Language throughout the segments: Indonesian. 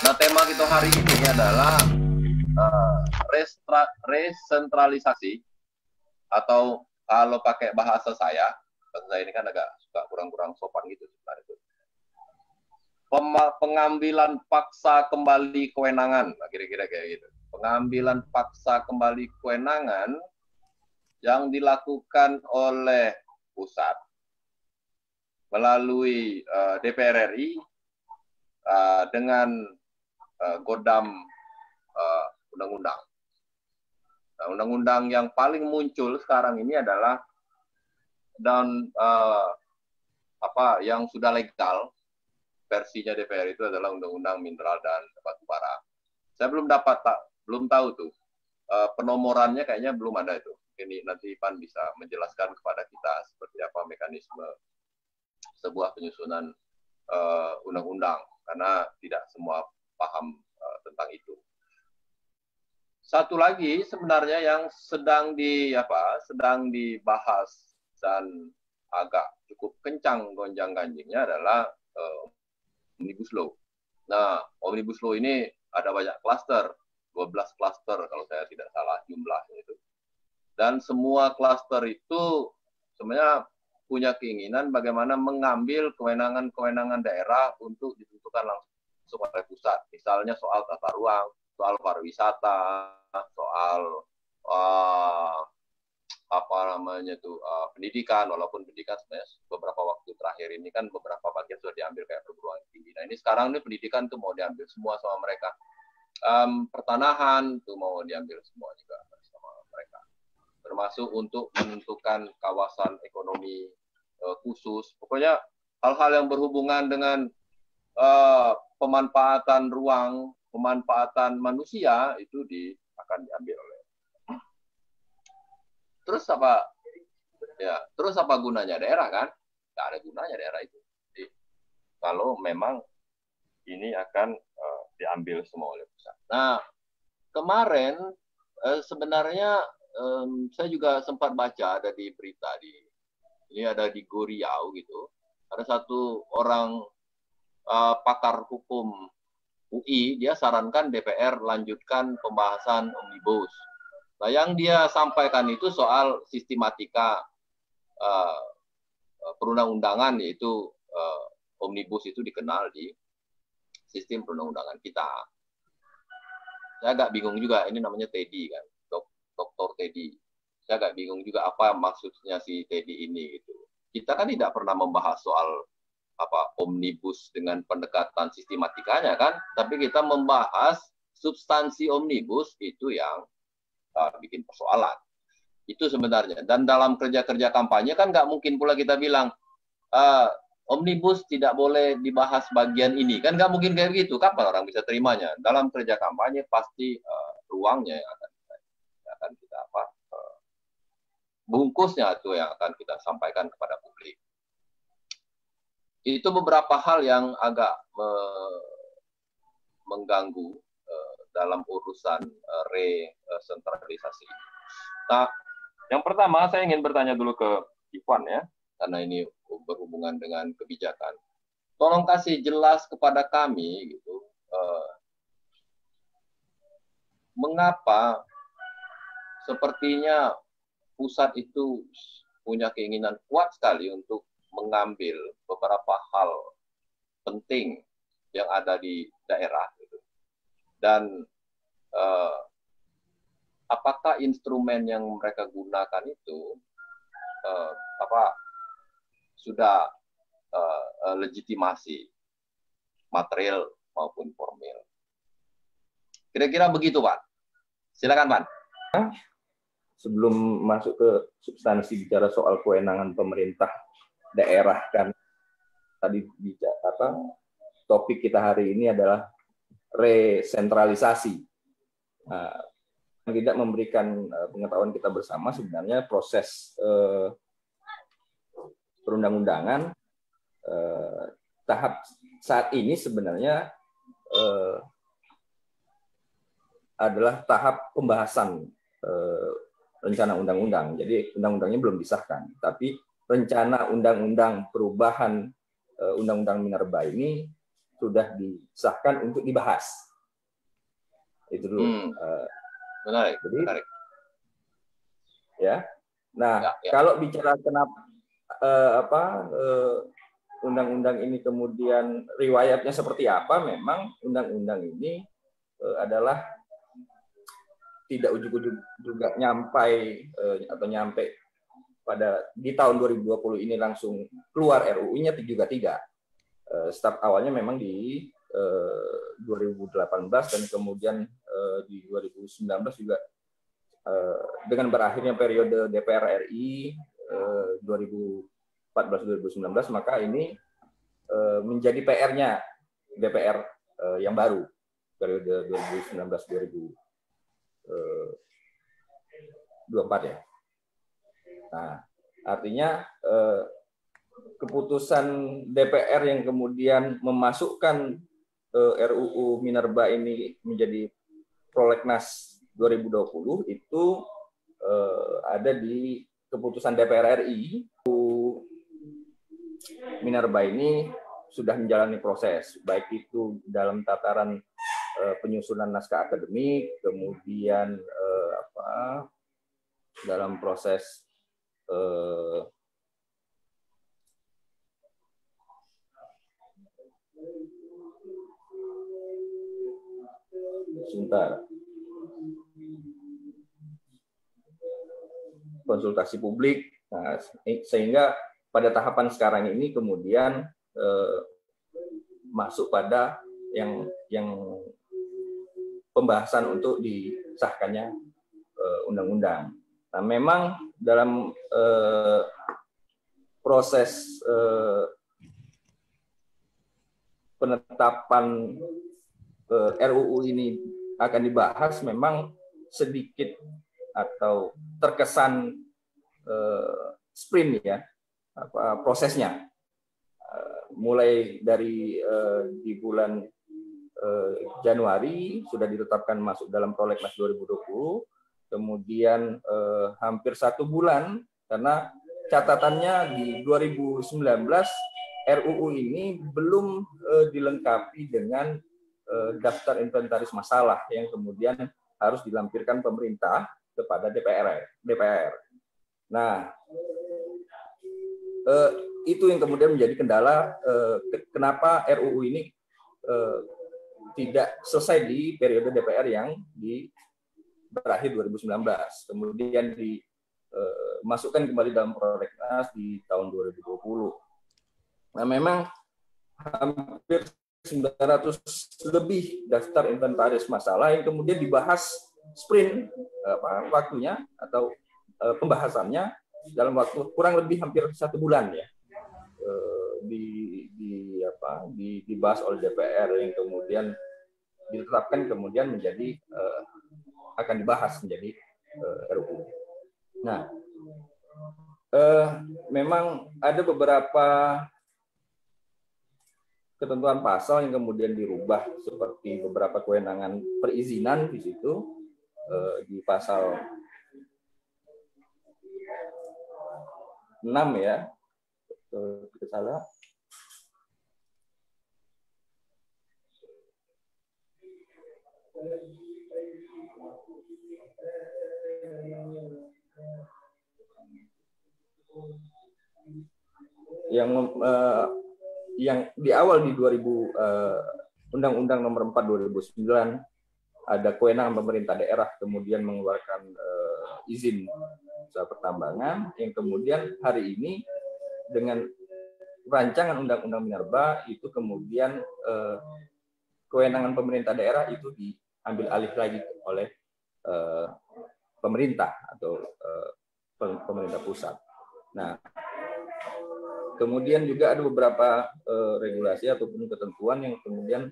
Nah, tema kita hari ini adalah uh, resentralisasi, atau kalau pakai bahasa saya ini kan agak suka kurang-kurang sopan gitu sebenarnya itu. Pengambilan paksa kembali kewenangan, nah, kira-kira kayak gitu. Pengambilan paksa kembali kewenangan yang dilakukan oleh pusat melalui DPR RI dengan godam undang-undang. Nah, undang-undang yang paling muncul sekarang ini adalah yang sudah legal versinya DPR itu adalah Undang-Undang Mineral dan Batubara. Saya belum tahu tuh penomorannya, kayaknya belum ada itu. Ini nanti Pan bisa menjelaskan kepada kita seperti apa mekanisme sebuah penyusunan undang-undang, karena tidak semua paham tentang itu. Satu lagi sebenarnya yang sedang dibahas dan agak cukup kencang gonjang-ganjingnya adalah Omnibus Law. Nah, Omnibus Law ini ada banyak klaster, 12 klaster kalau saya tidak salah jumlahnya itu. Dan semua klaster itu sebenarnya punya keinginan bagaimana mengambil kewenangan-kewenangan daerah untuk ditentukan langsung oleh pusat. Misalnya soal tata ruang, soal pariwisata, soal pendidikan, walaupun pendidikan sebenarnya beberapa waktu terakhir ini kan beberapa bagian sudah diambil kayak perguruan tinggi. Nah, ini sekarang ini pendidikan tuh mau diambil semua sama mereka. Pertanahan tuh mau diambil semua juga sama mereka. Termasuk untuk menentukan kawasan ekonomi khusus. Pokoknya hal-hal yang berhubungan dengan pemanfaatan ruang, pemanfaatan manusia itu akan diambil oleh. Terus apa gunanya daerah kan? Nggak ada gunanya daerah itu. Jadi, kalau memang ini akan diambil semua oleh pusat. Nah, kemarin sebenarnya saya juga sempat baca ada di berita ini ada di Go Riau gitu. Ada satu orang pakar hukum UI, dia sarankan DPR lanjutkan pembahasan Omnibus. Nah, yang dia sampaikan itu soal sistematika perundang-undangan, yaitu Omnibus itu dikenal di sistem perundang-undangan kita. Saya agak bingung juga, ini namanya Teddy kan, Dr. Teddy. Saya agak bingung juga apa maksudnya si Teddy ini gitu. Kita kan tidak pernah membahas soal Omnibus dengan pendekatan sistematikanya kan, tapi kita membahas substansi Omnibus itu yang bikin persoalan. Itu sebenarnya. Dan dalam kerja-kerja kampanye kan nggak mungkin pula kita bilang Omnibus tidak boleh dibahas bagian ini. Kan nggak mungkin kayak gitu. Kapan orang bisa terimanya? Dalam kerja kampanye pasti ruangnya yang akan kita bungkusnya itu yang akan kita sampaikan kepada publik. Itu beberapa hal yang agak mengganggu dalam urusan resentralisasi. Nah, yang pertama saya ingin bertanya dulu ke Ivan ya, karena ini berhubungan dengan kebijakan. Tolong kasih jelas kepada kami gitu, mengapa sepertinya pusat itu punya keinginan kuat sekali untuk mengambil beberapa hal penting yang ada di daerah gitu. Dan apakah instrumen yang mereka gunakan itu sudah legitimasi material maupun formil. Kira-kira begitu, Pak. Silakan, Pak. Sebelum masuk ke substansi bicara soal kewenangan pemerintah daerah, kan tadi bicara topik kita hari ini adalah resentralisasi. Tidak memberikan pengetahuan kita bersama sebenarnya proses perundang-undangan tahap saat ini sebenarnya adalah tahap pembahasan rencana undang-undang. Jadi undang-undangnya belum disahkan, tapi rencana undang-undang perubahan undang-undang minerba ini sudah disahkan untuk dibahas. Itu dulu. Menarik, Jadi, menarik. Ya. Nah, kalau bicara kenapa undang-undang ini kemudian riwayatnya seperti apa, memang undang-undang ini adalah tidak ujuk-ujuk juga nyampe pada di tahun 2020 ini langsung keluar RUU-nya juga tidak. Start awalnya memang di 2018 dan kemudian di 2019 juga dengan berakhirnya periode DPR RI 2014-2019, maka ini menjadi PR-nya DPR yang baru periode 2019-2024 ya. Nah, artinya keputusan DPR yang kemudian memasukkan RUU Minerba ini menjadi prolegnas 2020 itu ada di keputusan DPR RI. Minerba ini sudah menjalani proses, baik itu dalam tataran penyusunan naskah akademik, kemudian dalam proses konsultasi publik. Nah, sehingga pada tahapan sekarang ini kemudian masuk pada yang pembahasan untuk disahkannya undang-undang. Nah, memang dalam proses penetapan RUU ini akan dibahas, memang sedikit atau terkesan sprint ya prosesnya. Mulai dari di bulan Januari sudah ditetapkan masuk dalam prolegnas 2020, kemudian hampir 1 bulan, karena catatannya di 2019 RUU ini belum dilengkapi dengan daftar inventaris masalah yang kemudian harus dilampirkan pemerintah kepada DPR. Nah, itu yang kemudian menjadi kendala kenapa RUU ini tidak selesai di periode DPR yang berakhir 2019, kemudian dimasukkan kembali dalam prolegnas di tahun 2020. Nah, memang hampir 900 lebih daftar inventaris masalah yang kemudian dibahas sprint waktunya atau pembahasannya dalam waktu kurang lebih hampir 1 bulan ya, dibahas oleh DPR yang kemudian ditetapkan kemudian menjadi akan dibahas menjadi RUU. Nah, memang ada beberapa ketentuan pasal yang kemudian dirubah, seperti beberapa kewenangan perizinan di situ di pasal 6 ya, tidak salah. Yang di awal di Undang-Undang Nomor 4 2009 ada kewenangan pemerintah daerah kemudian mengeluarkan izin usaha pertambangan, yang kemudian hari ini dengan rancangan Undang-Undang Minerba itu kemudian kewenangan pemerintah daerah itu diambil alih lagi oleh pemerintah atau pemerintah pusat. Nah, kemudian juga ada beberapa regulasi ataupun ketentuan yang kemudian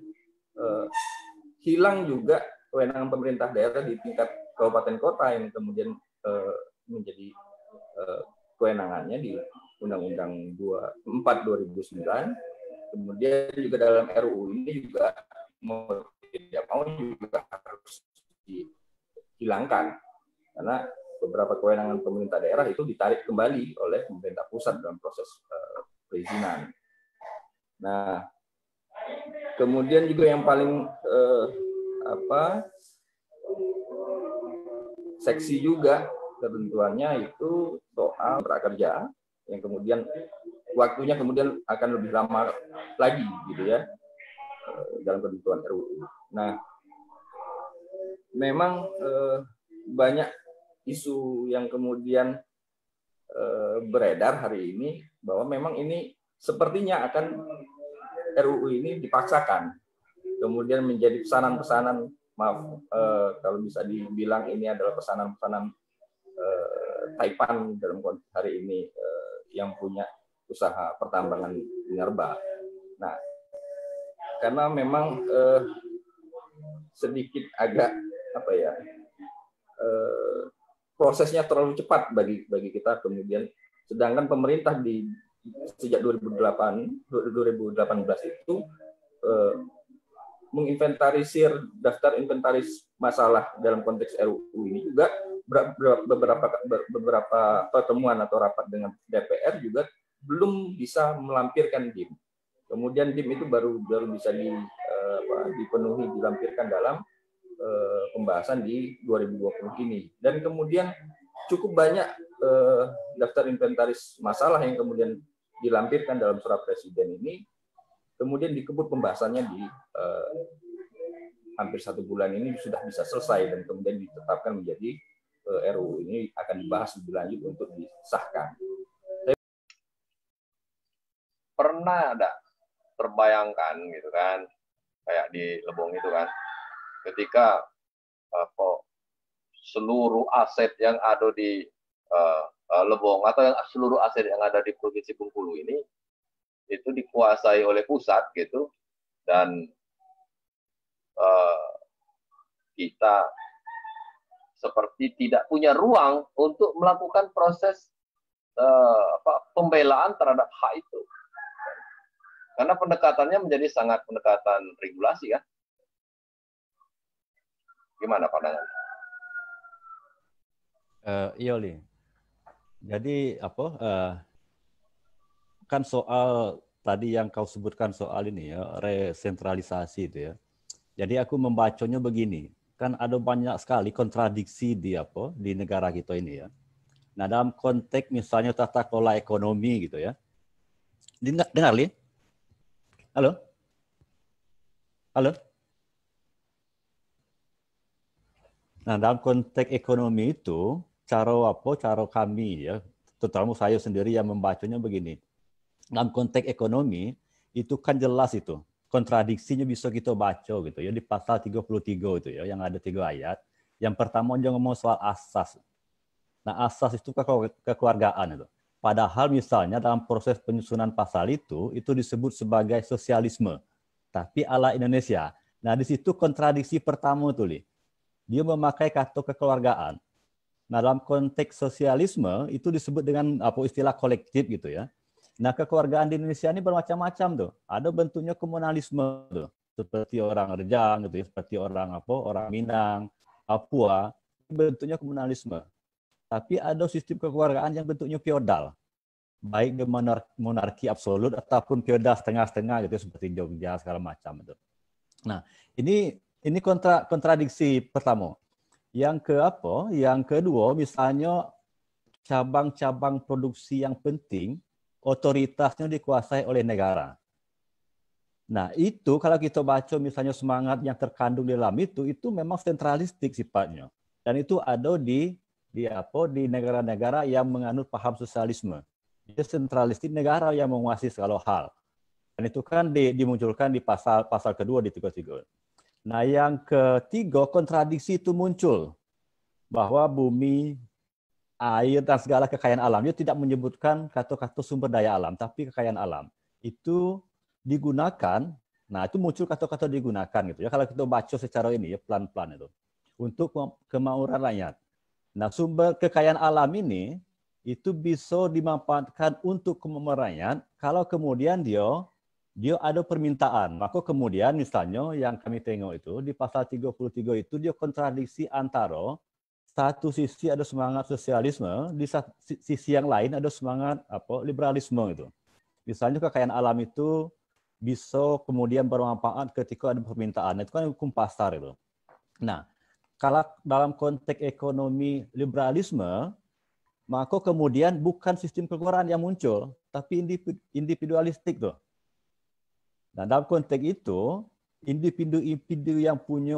hilang juga kewenangan pemerintah daerah di tingkat kabupaten kota yang kemudian menjadi kewenangannya di Undang-Undang 4 2009. Kemudian juga dalam RUU ini juga mau tidak mau juga harus dihilangkan, karena beberapa kewenangan pemerintah daerah itu ditarik kembali oleh pemerintah pusat dalam proses perizinan. Nah, Kemudian juga yang paling seksi juga ketentuannya itu soal prakerja yang kemudian waktunya kemudian akan lebih lama lagi gitu ya dalam ketentuan RUU. Nah, memang banyak isu yang kemudian beredar hari ini bahwa memang ini sepertinya akan RUU ini dipaksakan, kemudian menjadi pesanan-pesanan, maaf kalau bisa dibilang ini adalah pesanan-pesanan Taipan dalam konteks hari ini yang punya usaha pertambangan minerba. Nah, karena memang sedikit agak prosesnya terlalu cepat bagi kita kemudian, sedangkan pemerintah sejak 2018 itu menginventarisir daftar inventaris masalah dalam konteks RUU ini juga beberapa pertemuan atau rapat dengan DPR juga belum bisa melampirkan DIM. Kemudian DIM itu baru bisa dipenuhi, dilampirkan dalam pembahasan di 2020 ini. Dan kemudian cukup banyak daftar inventaris masalah yang kemudian dilampirkan dalam surat presiden ini, kemudian dikebut pembahasannya di hampir 1 bulan ini sudah bisa selesai dan kemudian ditetapkan menjadi RUU ini akan dibahas lebih lanjut untuk disahkan. Pernah ada terbayangkan gitu kan, kayak di Lebong itu kan, ketika seluruh aset yang ada di Lebong atau seluruh aset yang ada di Provinsi Bengkulu ini itu dikuasai oleh pusat gitu, dan kita seperti tidak punya ruang untuk melakukan proses pembelaan terhadap hak itu, karena pendekatannya menjadi sangat pendekatan regulasi kan. Gimana pandangan? Iya, Li. Jadi kan soal tadi yang kau sebutkan soal ini ya, resentralisasi itu ya. Jadi aku membacanya begini, kan ada banyak sekali kontradiksi di negara kita ini ya. Nah, dalam konteks misalnya tata kelola ekonomi gitu ya. Dengar, Li? Halo? Halo? Nah, dalam konteks ekonomi itu, cara kami ya, terutama saya sendiri yang membacanya begini. Dalam konteks ekonomi itu kan jelas itu kontradiksinya bisa kita baca gitu ya di pasal 33 itu ya, yang ada 3 ayat. Yang pertama dia ngomong soal asas. Nah, asas itu kekeluargaan itu. Padahal misalnya dalam proses penyusunan pasal itu disebut sebagai sosialisme, tapi ala Indonesia. Nah, di situ kontradiksi pertama tuh, Li. Dia memakai kata kekeluargaan. Nah, dalam konteks sosialisme itu disebut dengan istilah kolektif gitu ya. Nah, kekeluargaan di Indonesia ini bermacam-macam tuh. Ada bentuknya komunalisme tuh, seperti orang Rejang gitu ya, seperti orang Minang, Papua, bentuknya komunalisme. Tapi ada sistem kekeluargaan yang bentuknya feodal. Baik di monarki absolut ataupun feodal setengah-setengah gitu seperti Jogja segala macam itu. Nah, ini kontradiksi pertama. Yang kedua misalnya cabang-cabang produksi yang penting otoritasnya dikuasai oleh negara. Nah, itu kalau kita baca misalnya semangat yang terkandung di dalam itu memang sentralistik sifatnya. Dan itu ada di negara-negara yang menganut paham sosialisme. Jadi sentralistik, negara yang menguasai segala hal. Dan itu kan dimunculkan di pasal kedua di 33. Nah, yang ketiga, kontradiksi itu muncul. Bahwa bumi, air, dan segala kekayaan alam. Dia tidak menyebutkan kata-kata sumber daya alam, tapi kekayaan alam. Itu digunakan, nah itu muncul kata-kata digunakan gitu ya. Kalau kita baca secara ini ya, pelan-pelan itu. Untuk kemakmuran rakyat. Nah, sumber kekayaan alam ini, itu bisa dimanfaatkan untuk kemakmuran rakyat, kalau kemudian dia ada permintaan. Maka kemudian misalnya yang kami tengok itu, di pasal 33 itu dia kontradiksi antara satu sisi ada semangat sosialisme, di sisi yang lain ada semangat liberalisme itu. Misalnya kekayaan alam itu bisa kemudian bermanfaat ketika ada permintaan. Itu kan hukum pasar itu. Nah, kalau dalam konteks ekonomi liberalisme, maka kemudian bukan sistem kekeluargaan yang muncul, tapi individualistik tuh. Nah, dalam konteks itu, individu-individu yang punya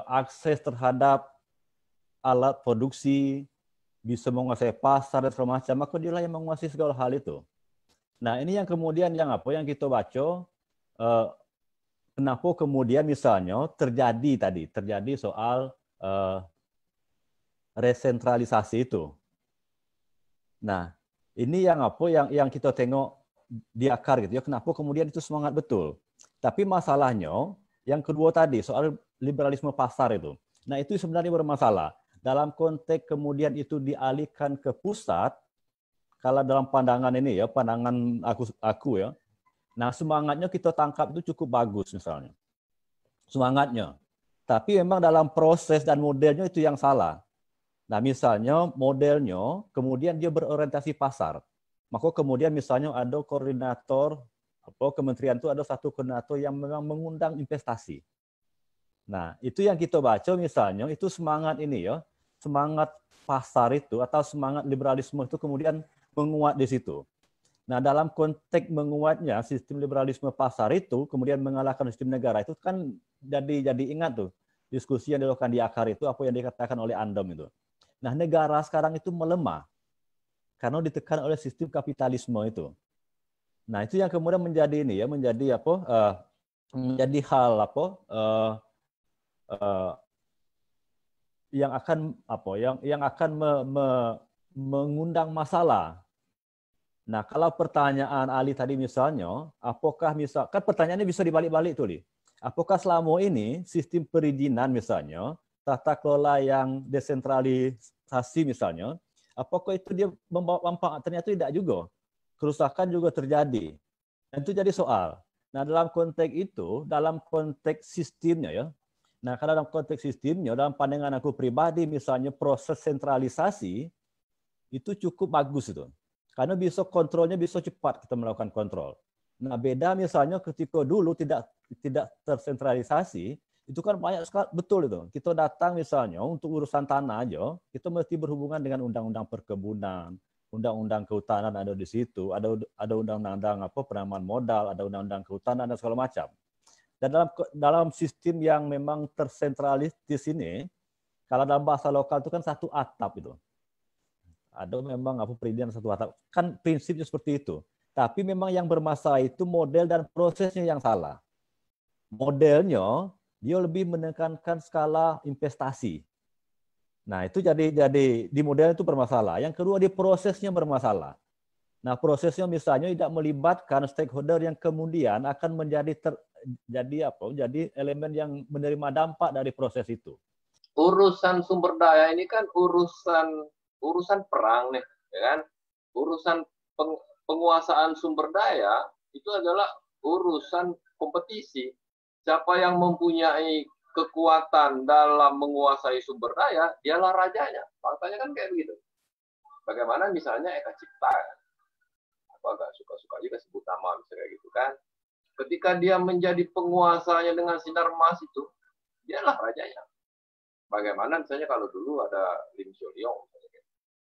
akses terhadap alat produksi, bisa menguasai pasar dan segala macam, maka dia yang menguasai segala hal itu. Nah, ini yang kemudian yang kita baca, kenapa kemudian misalnya terjadi soal resentralisasi itu. Nah, ini yang kita tengok di akar gitu ya, kenapa kemudian itu semangat betul. Tapi masalahnya yang kedua tadi soal liberalisme pasar itu. Nah, itu sebenarnya bermasalah. Dalam konteks kemudian itu dialihkan ke pusat, kalau dalam pandangan ini ya, pandangan aku ya. Nah, semangatnya kita tangkap itu cukup bagus misalnya. Semangatnya. Tapi memang dalam proses dan modelnya itu yang salah. Nah, misalnya modelnya kemudian dia berorientasi pasar. Maka kemudian misalnya ada koordinator, kementerian itu ada satu koordinator yang memang mengundang investasi. Nah, itu yang kita baca misalnya, itu semangat ini ya, semangat pasar itu atau semangat liberalisme itu kemudian menguat di situ. Nah, dalam konteks menguatnya sistem liberalisme pasar itu kemudian mengalahkan sistem negara itu kan jadi ingat tuh diskusi yang dilakukan di akar itu apa yang dikatakan oleh Andom itu. Nah, negara sekarang itu melemah karena ditekan oleh sistem kapitalisme itu. Nah, itu yang kemudian menjadi ini ya, menjadi menjadi hal yang akan mengundang masalah. Nah, kalau pertanyaan Ali tadi misalnya, apakah kan pertanyaannya bisa dibalik-balik tuh, Li. Apakah selama ini sistem perizinan misalnya, tata kelola yang desentralisasi misalnya, apakah itu dia membawa manfaat? Ternyata tidak juga. Kerusakan juga terjadi. Dan itu jadi soal. Nah, dalam konteks itu, dalam konteks sistemnya ya, nah kalau dalam konteks sistemnya, dalam pandangan aku pribadi misalnya proses sentralisasi itu cukup bagus itu. Karena bisa kontrolnya bisa cepat kita melakukan kontrol. Nah, beda misalnya ketika dulu tidak tersentralisasi, itu kan banyak sekali, betul itu. Kita datang misalnya untuk urusan tanah aja, kita mesti berhubungan dengan undang-undang perkebunan, undang-undang kehutanan ada di situ, ada undang-undang penanaman modal, ada undang-undang kehutanan dan segala macam. Dan dalam sistem yang memang tersentralis di sini, kalau dalam bahasa lokal itu kan satu atap itu. Ada memang perizinan satu atap. Kan prinsipnya seperti itu. Tapi memang yang bermasalah itu model dan prosesnya yang salah. Modelnya dia lebih menekankan skala investasi. Nah, itu jadi di model itu bermasalah. Yang kedua di prosesnya bermasalah. Nah, prosesnya misalnya tidak melibatkan stakeholder yang kemudian akan jadi elemen yang menerima dampak dari proses itu. Urusan sumber daya ini kan urusan perang nih, ya kan? Urusan penguasaan sumber daya itu adalah urusan kompetisi. Siapa yang mempunyai kekuatan dalam menguasai sumber daya, dialah rajanya. Faktanya kan kayak begitu. Bagaimana misalnya Eka Cipta, aku agak suka-suka juga sebut nama misalnya gitu kan. Ketika dia menjadi penguasanya dengan sinar emas itu, dialah rajanya. Bagaimana misalnya kalau dulu ada Lim Sio Leong,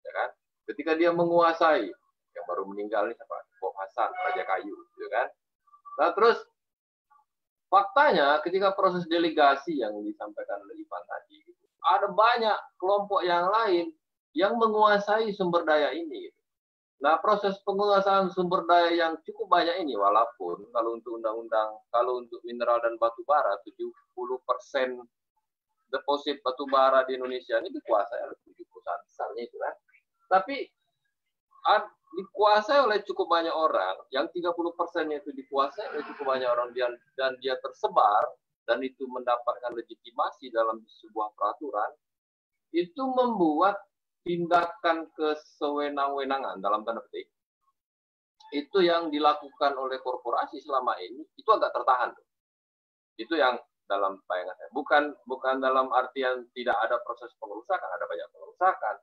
ya kan? Ketika dia menguasai, yang baru meninggal ini siapa? Bob Hasan, Raja Kayu, ya kan? Nah terus faktanya ketika proses delegasi yang disampaikan oleh Ivan tadi, ada banyak kelompok yang lain yang menguasai sumber daya ini. Nah proses penguasaan sumber daya yang cukup banyak ini, walaupun kalau untuk undang-undang, kalau untuk mineral dan batu bara 70% deposit batu bara di Indonesia ini dikuasai oleh 7 perusahaan besarnya itu kan. Tapi dikuasai oleh cukup banyak orang, yang 30%-nya itu dikuasai oleh cukup banyak orang dan dia tersebar dan itu mendapatkan legitimasi dalam sebuah peraturan, itu membuat tindakan kesewenang-wenangan dalam tanda petik itu yang dilakukan oleh korporasi selama ini itu agak tertahan. Itu yang dalam bayangan saya. Bukan dalam artian tidak ada proses pengerusakan, ada banyak pengerusakan.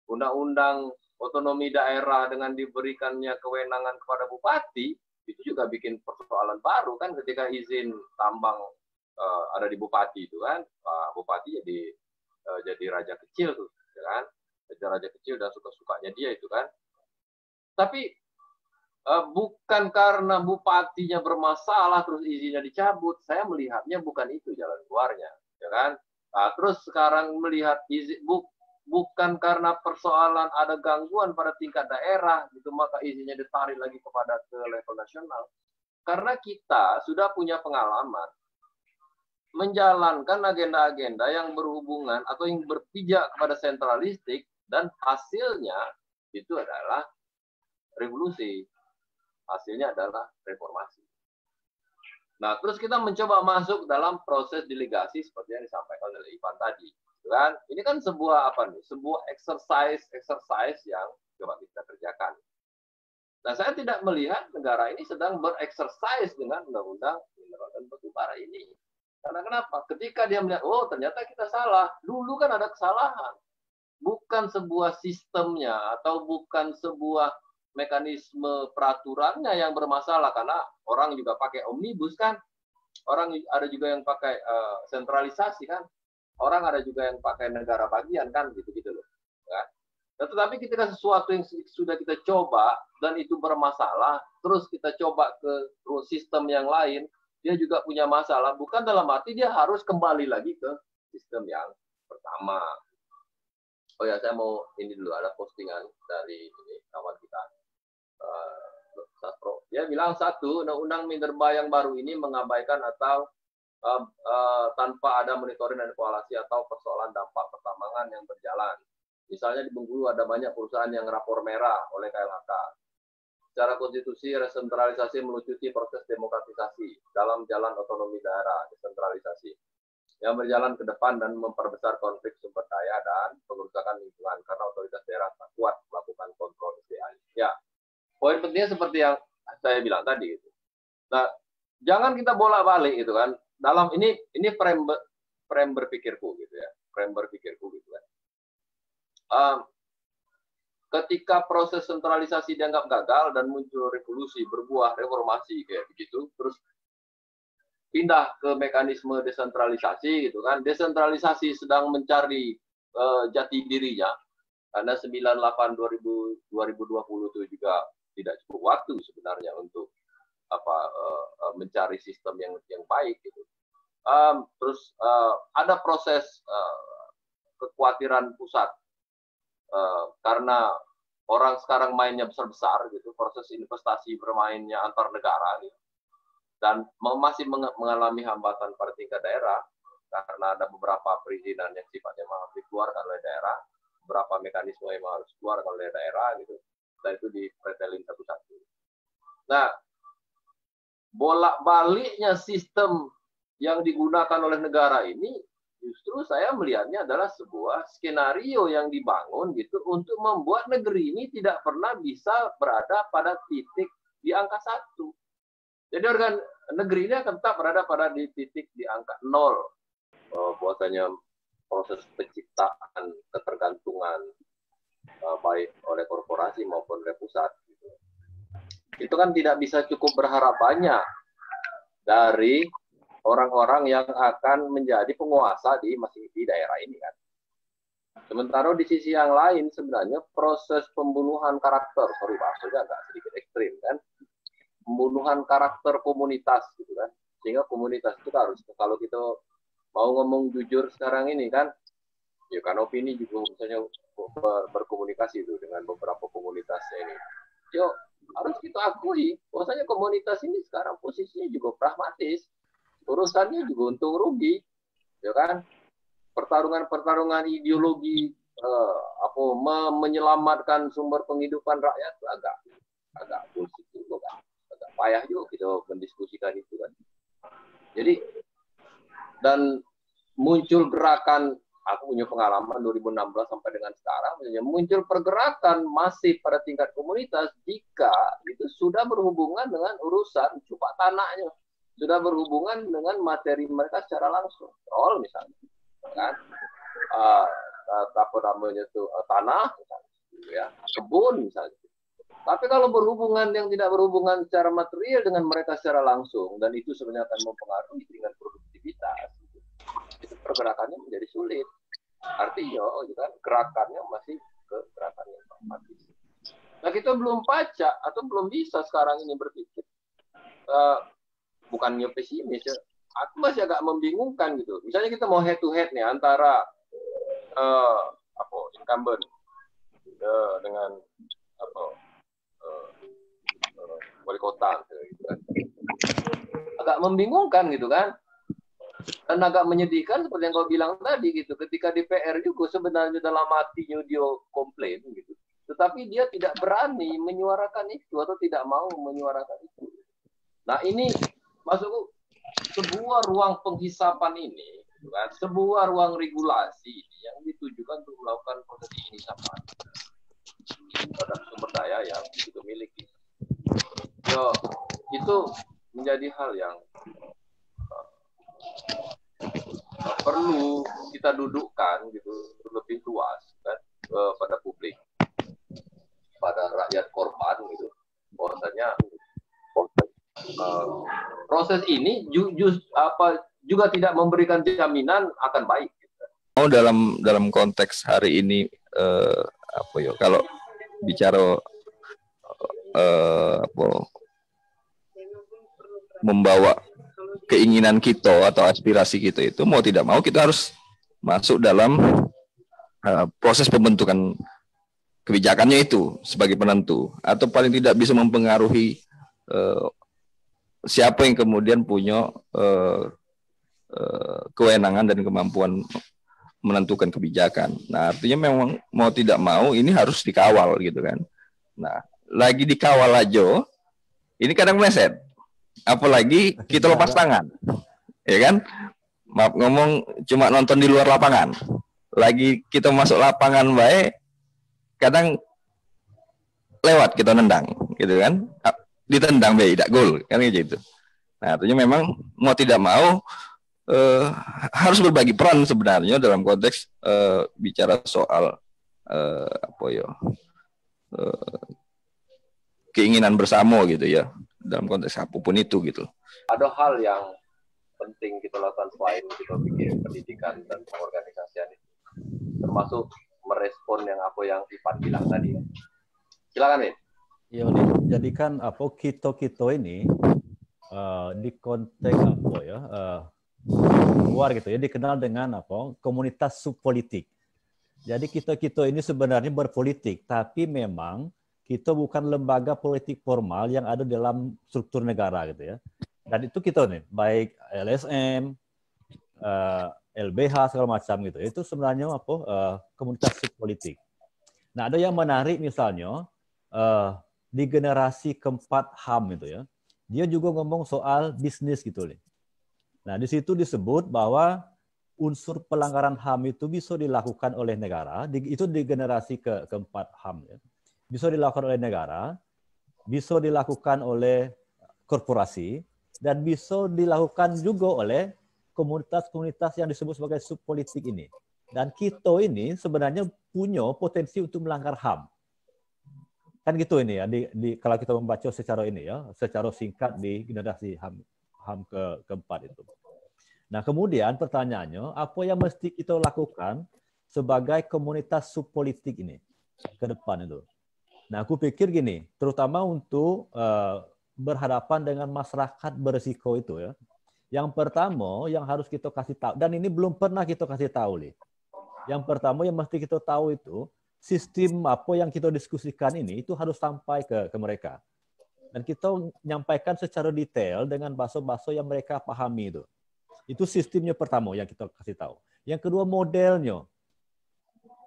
Undang-undang otonomi daerah dengan diberikannya kewenangan kepada bupati itu juga bikin persoalan baru kan ketika izin tambang ada di bupati itu kan, bupati jadi raja kecil tuh, ya kan, jadi raja kecil dan suka-sukanya dia itu kan. Tapi bukan karena bupatinya bermasalah terus izinnya dicabut, saya melihatnya bukan itu jalan keluarnya, ya kan. Nah, terus sekarang melihat izin bukan karena persoalan ada gangguan pada tingkat daerah gitu maka izinnya ditarik lagi kepada ke level nasional. Karena kita sudah punya pengalaman menjalankan agenda-agenda yang berhubungan atau yang berpijak kepada sentralistik dan hasilnya itu adalah revolusi. Hasilnya adalah reformasi. Nah, terus kita mencoba masuk dalam proses delegasi seperti yang disampaikan oleh Ivan tadi. Kan? Ini kan sebuah apa nih? Sebuah exercise yang coba kita kerjakan. Nah, saya tidak melihat negara ini sedang bereksersis dengan undang-undang mineral dan batu bara ini. Karena kenapa? Ketika dia melihat, oh ternyata kita salah. Dulu kan ada kesalahan. Bukan sebuah sistemnya atau bukan sebuah mekanisme peraturannya yang bermasalah. Karena orang juga pakai omnibus kan. Orang ada juga yang pakai sentralisasi kan. Orang ada juga yang pakai negara bagian kan. Gitu-gitu loh. Ya. Tetapi ketika sesuatu yang sudah kita coba dan itu bermasalah, terus kita coba ke sistem yang lain, dia juga punya masalah, bukan dalam arti dia harus kembali lagi ke sistem yang pertama. Oh ya, saya mau ini dulu, ada postingan dari ini, kawan kita, Satro. Dia bilang satu, undang-undang minerba yang baru ini mengabaikan atau tanpa ada monitoring dan evaluasi atau persoalan dampak pertambangan yang berjalan. Misalnya di Bengkulu ada banyak perusahaan yang rapor merah oleh KLHK. Secara konstitusi, resentralisasi melucuti proses demokratisasi dalam jalan otonomi daerah, desentralisasi, yang berjalan ke depan dan memperbesar konflik sumber daya dan pengerusakan lingkungan karena otoritas daerah tak kuat melakukan kontrol SDA. Ya, poin pentingnya seperti yang saya bilang tadi. Gitu. Nah, jangan kita bolak-balik gitu kan. Dalam ini frame berpikirku gitu ya, frame berpikirku gitu kan. Ketika proses sentralisasi dianggap gagal dan muncul revolusi berbuah reformasi kayak begitu, terus pindah ke mekanisme desentralisasi gitu kan. Desentralisasi sedang mencari jati dirinya karena 98 2020 itu juga tidak cukup waktu sebenarnya untuk mencari sistem yang baik gitu. Terus ada proses kekhawatiran pusat karena orang sekarang mainnya besar-besar gitu, proses investasi bermainnya antar negara gitu. Dan masih mengalami hambatan pada tingkat daerah karena ada beberapa perizinan yang sifatnya harus dikeluarkan oleh daerah, beberapa mekanisme yang harus dikeluarkan oleh daerah gitu, dan itu dipretelin satu-satu. Nah, bolak-baliknya sistem yang digunakan oleh negara ini justru saya melihatnya adalah sebuah skenario yang dibangun gitu untuk membuat negeri ini tidak pernah bisa berada pada titik di angka 1. Jadi negeri ini akan tetap berada pada titik di angka 0. Bahwasanya proses penciptaan ketergantungan baik oleh korporasi maupun oleh pusat. Gitu. Itu kan tidak bisa cukup berharap banyak dari orang-orang yang akan menjadi penguasa di daerah ini kan. Sementara di sisi yang lain sebenarnya proses pembunuhan karakter, bahasanya agak sedikit ekstrim kan, pembunuhan karakter komunitas gitu kan, sehingga komunitas itu harus, kalau kita mau ngomong jujur sekarang ini kan, ya kan opini juga misalnya berkomunikasi itu dengan beberapa komunitas ini, yuk harus kita akui bahwasanya komunitas ini sekarang posisinya juga pragmatis. Urusannya juga untung rugi, ya kan? Pertarungan ideologi menyelamatkan sumber penghidupan rakyat agak bullshit juga kan, agak payah juga kita mendiskusikan itu kan. Jadi dan muncul gerakan, aku punya pengalaman 2016 sampai dengan sekarang, muncul pergerakan masif pada tingkat komunitas jika itu sudah berhubungan dengan urusan cupak tanahnya. Sudah berhubungan dengan materi mereka secara langsung. Soal misalnya, kan? Apa namanya itu tanah, misalnya, ya, kebun misalnya. Tapi kalau berhubungan yang tidak berhubungan secara material dengan mereka secara langsung, dan itu sebenarnya akan mempengaruhi dengan produktivitas, itu pergerakannya menjadi sulit. Artinya, kan, gerakannya masih ke gerakan yang pragmatis. Nah, kita belum baca atau belum bisa sekarang ini berpikir. Bukannya pesimis, ya. Aku masih agak membingungkan gitu. Misalnya kita mau head to head nih antara incumbent dengan wali kota gitu kan. Agak membingungkan gitu kan. Dan agak menyedihkan seperti yang kau bilang tadi gitu. Ketika DPR juga sebenarnya dalam hatinya dia komplain gitu. Tetapi dia tidak berani menyuarakan itu atau tidak mau menyuarakan itu. Nah, ini masuk sebuah ruang penghisapan ini, gitu kan? Sebuah ruang regulasi yang ditujukan untuk melakukan proses penghisapan terhadap sumber daya yang kita miliki. Yo, itu menjadi hal yang perlu kita dudukkan gitu lebih luas kan pada publik, pada rakyat korban gitu. Bahwasanya proses ini juga tidak memberikan jaminan akan baik. Oh, dalam konteks hari ini kalau bicara membawa keinginan kita atau aspirasi kita itu mau tidak mau kita harus masuk dalam proses pembentukan kebijakannya itu sebagai penentu atau paling tidak bisa mempengaruhi siapa yang kemudian punya kewenangan dan kemampuan menentukan kebijakan. Nah, artinya memang mau tidak mau ini harus dikawal gitu kan. Nah, lagi dikawal aja, ini kadang meleset. Apalagi kita lepas tangan, ya kan? Maaf ngomong cuma nonton di luar lapangan. Lagi kita masuk lapangan baik, kadang lewat kita nendang, gitu kan? Ditendang baik, tidak gol, kan gitu. Nah, artinya memang mau tidak mau harus berbagi peran sebenarnya dalam konteks bicara soal keinginan bersama gitu ya dalam konteks apapun itu gitu. Ada hal yang penting kita lakukan selain kita bikin pendidikan dan pengorganisasian itu, termasuk merespon yang Ivan bilang tadi. Silakan nih. Ya, jadikan kita ini di konteks luar gitu ya, dikenal dengan komunitas subpolitik. Jadi kita ini sebenarnya berpolitik, tapi memang kita bukan lembaga politik formal yang ada dalam struktur negara gitu ya. Dan itu kita nih, baik LSM, LBH segala macam gitu. Itu sebenarnya komunitas subpolitik. Nah, ada yang menarik misalnya di generasi keempat HAM itu ya. Dia juga ngomong soal bisnis gitu nih. Nah, di situ disebut bahwa unsur pelanggaran HAM itu bisa dilakukan oleh negara, itu di generasi keempat HAM ya. Bisa dilakukan oleh negara, bisa dilakukan oleh korporasi, dan bisa dilakukan juga oleh komunitas-komunitas yang disebut sebagai subpolitik ini. Dan kita ini sebenarnya punya potensi untuk melanggar HAM. Kan gitu ini ya, kalau kita membaca secara ini ya, secara singkat di generasi HAM keempat itu. Nah, kemudian pertanyaannya, apa yang mesti kita lakukan sebagai komunitas subpolitik ini ke depan itu? Nah, aku pikir gini, terutama untuk berhadapan dengan masyarakat berisiko itu ya. Yang pertama yang harus kita kasih tahu, dan ini belum pernah kita kasih tahu nih. Yang pertama yang mesti kita tahu itu, sistem apa yang kita diskusikan ini itu harus sampai ke mereka. Dan kita menyampaikan secara detail dengan bahasa-bahasa yang mereka pahami itu. Itu sistemnya pertama yang kita kasih tahu. Yang kedua modelnya.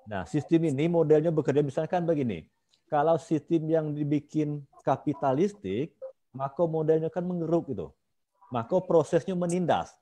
Nah, sistem ini modelnya bekerja misalkan begini. Kalau sistem yang dibikin kapitalistik, maka modelnya kan mengeruk itu. Maka prosesnya menindas.